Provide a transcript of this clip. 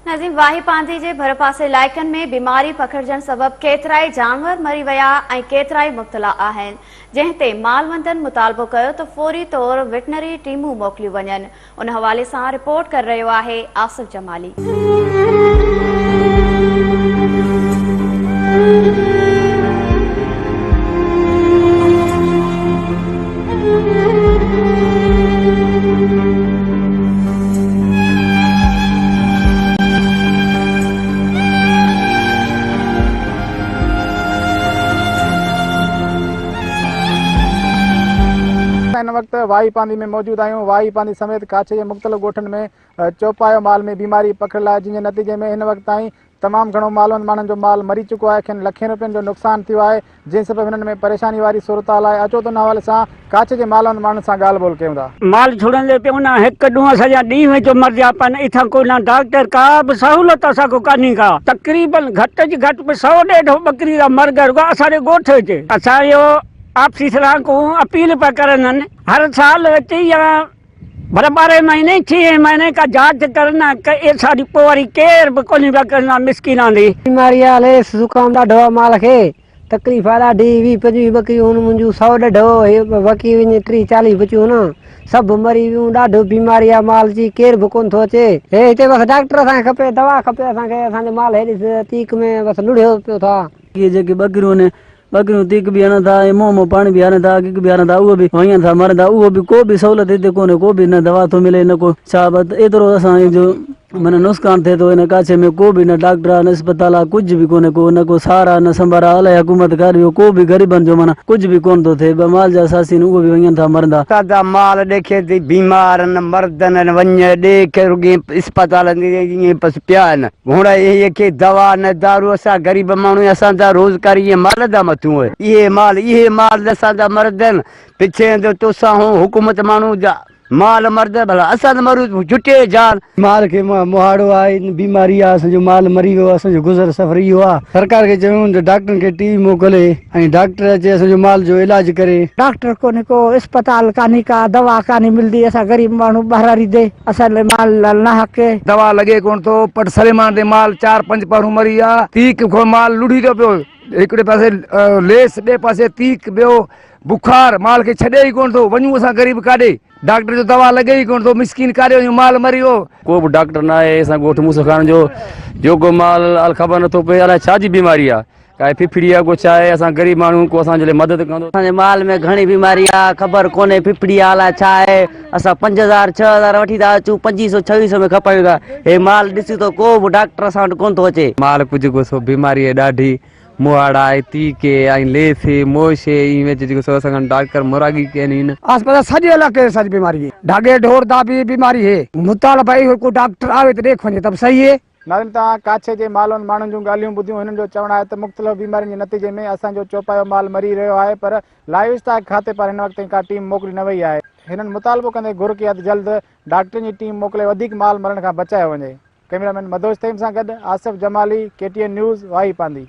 नज़ीम वाही पांदी जे भरपासे इलाइक़नि में बीमारी पखड़जण सबब केतिराई जानवर मरी विया ऐं केतिराई मुब्तला आहिनि, जंहिं ते मालवंदनि मुतालबो कयो त फौरी तौर वेटनरी टीमूं मोकिलियूं वञनि। उन हवाले सां रिपोर्ट करे रहियो आहे आसिफ जमाली। इन वक्त वाही पांदी में मौजूद आहियूं। वाही पांदी समेत काछ के मुख़्तलिफ़ ॻोठनि में चौपायो माल में बीमारी पकड़ल आहे, जिन नतीजे में इन वक्त ताईं तमाम घणो मालवंद माण्हुनि जो माल मरी चुको आहे। खेनि लखें रुपयनि जो नुक़सान थियो आहे, जंहिं सबब हिननि में परेशानी वारी सूरत-हाल आहे। अचो त उन हवाले सां काछ जे मालवंद माण्हुनि सां ॻाल्हि ॿोल कयूं था। माल छुड़ंदे पियो न हिकु ॾूंहुं सॼा ॾींहं विचो मरिया पिया। इथां कोई न डॉक्टर का बि सहूलियत असांखे कान्हे का। तक़रीबन घटि जी घटि 100-150 बकरी जा मर गया असांजे ॻोठ अचे। असां इहो आपसी सलाह को अपील पिया करनि, हर साल अची या भले 12 महीने 6 महीने का जांच करना सारी पोरी केर भी कोनी पिया करना। मिसकिना दी बीमारी आले जुकाम ॾाढो माल खे तकलीफ़ ॾाढी 20-25 बकरियूं मुंहिंजूं 100 ॾढो बकी वञे 30-40 बचियूं न सभु मरी वियूं। ॾाढो बीमारी आहे माल जी, केर बि कोन थो अचे। हे हिते बसि डॉक्टर असांखे खपे, दवा खपे असांखे। असांजो माल हेॾी तीक में बसि लुढ़ियो पियो था। इहे जेके बकरियूं तीक बि हणनि था, मुंहुं पाणी बि हणनि था, किक बि हणनि था, उहो बि वञनि था मरनि था। उहो बि को बि सहूलियत हिते कोन्हे, को बि न दवा थो मिले न को छा। एतिरो असांजो माना नुक़सान थिए थो। हिन काछे में को बि न डॉक्टर आहे न अस्पताल आहे, कुझु बि कोन्हे। को न को सहारा न संभारा, अलाए हुकूमत कर को बि ग़रीबनि जो माना कुझु बि कोन थो थिए। माल जा सासी उहो बि वञनि था मरनि था। ताज़ा माल ॾेखे थी बीमारनि मर्दनि वञ ॾेखे रुॻी अस्पताल ईअं बसि पिया आहिनि। हुण इहे दवा न दारू, असां ग़रीब माण्हू असांजा रोज़गार इहे माल जा मथूं इहे माल असांजा मर्दनि पिछे तोसां हुकूमत माण्हू जा माल मर्द भला असां त मरू जुटे जान। माल खे मुहाड़ो आहे, बीमारी आहे, असांजो माल मरी वियो आहे। असांजो गुज़र सफ़र इहो आहे। सरकार खे चयूं त डॉक्टरनि खे टीवी मोकिले ऐं डॉक्टर अचे असांजो माल जो इलाज करे। डॉक्टर कोन्हे को, अस्पताल कान्हे का, दवा कान्हे मिलंदी। असां गरीब माण्हू ॿाहिरि ॾे असांजे माल न हके। दवा लॻे कोन थो। पट सलेमान ते माल 4-5 पारूं मरी आहे। तीक खो माल लुढ़ी थो पियो, हिकिड़े पासे लेस ॿिए पासे तीक, ॿियो बुखार। माल खे छॾे ई कोन थो। वञूं असां गरीब काॾे, डॉक्टर जो दवा लॻे ई कोन थो। मिसकिन काॾे वञूं, माल मरी वियो। को बि डॉक्टर न आहे असां ॻोठ मूंसां खान जो जेको माल ख़बर नथो पए अलाए छा जी बीमारी आहे, काई फिफड़ी आहे, कुझु आहे। असां गरीब माण्हू को असांजे लाइ मदद कंदो। असांजे माल में घणी बीमारी आहे, ख़बर कोन्हे फिफड़ी आहे अलाए छा आहे। असां 5000-6000 वठी था अचूं, 2500-2600 में खपायूं था। हे माल ॾिसी तो को बि डॉक्टर असां वटि कोन थो अचे। माल कुझु को सो बीमारी आहे ॾाढी, मुहाड़ा आहे, तीके ऐं लेस मोश जेको डॉक्टर मुरागी कनि। आसपास सॼे इलाइक़े सॼी बीमारी ढागे ढोर दा भी बीमारी है। मुताल भाई को डॉक्टर आवे त देख वञे तब सही है। नाज़रीन तव्हां काछे जे मालवंद माण्हुनि जूं ॻाल्हियूं ॿुधियूं। हिननि जो चवणु आहे त मुख़्तलिफ़ बीमारियुनि जे नतीजे में असांजो चौपायो माल मरी रहियो आहे, पर लाइव स्टॉक खाते पर हिन वक़्त का टीम मोकिली न वई आहे। हिननि मुतालबो कंदे घुर कई आहे त जल्द डॉक्टरनि जी टीम मोकिले वधीक माल मरण खां बचायो वञे। कैमरामैन मदोज तैम सां गॾु आसिफ जमाली, KTN न्यूज़, वाही पांदी।